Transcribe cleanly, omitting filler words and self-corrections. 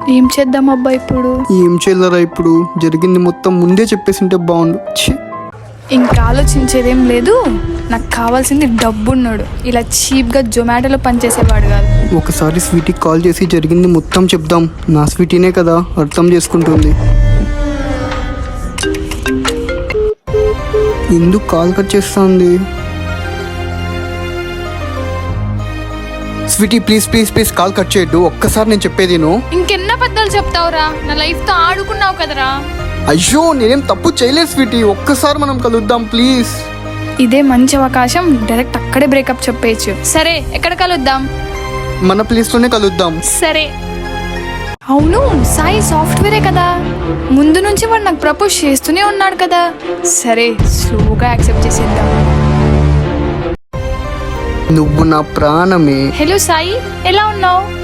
ఏం చేద్దాం అబ్బా ఇప్పుడు? ఏం చేయలేరా ఇప్పుడు? జరిగింది మొత్తం ముందే చెప్పేసింటే బాగుండు. ఛీ! ఇంకా ఆలోచించేదేం లేదు. నాకు కావాల్సింది డబ్బున్నాడు. ఇలా చీప్గా జొమాటోలో పనిచేసేవాడు కాదు. ఒకసారి స్వీటీకి కాల్ చేసి జరిగింది మొత్తం చెప్దాం. నా స్వీటీనే కదా, అర్థం చేసుకుంటుంది. ఎందుకు కాల్ కట్ చేస్తుంది? Sweetie please please please call cut చేయొద్దు. ఒక్కసారి నేను చెప్పేది నువ్వు. ఇంకెన్న పెద్దలు చెప్తావురా? నా లైఫ్తో ఆడుకున్నావు కదరా. అయ్యో నేనేం తప్పు చేయలేదు స్వీటీ, ఒక్కసారి మనం కలుద్దాం ప్లీజ్. ఇదే మంచి అవకాశం, డైరెక్ట్ అక్కడే బ్రేకప్ చెప్పేయచ్చు. సరే, ఎక్కడ కలుద్దాం? మన ప్లేస్లోనే కలుద్దాం. సరే. అవును, సాయి సాఫ్ట్వేరే కదా, ముందు నుంచి వాడు నాకు ప్రపోజ్ చేస్తూనే ఉన్నాడు కదా. సరే, స్లోగా యాక్సెప్ట్ చేసేద్దాం. నువ్వు నా ప్రాణమే. హలో సాయి, ఎలా ఉన్నావు?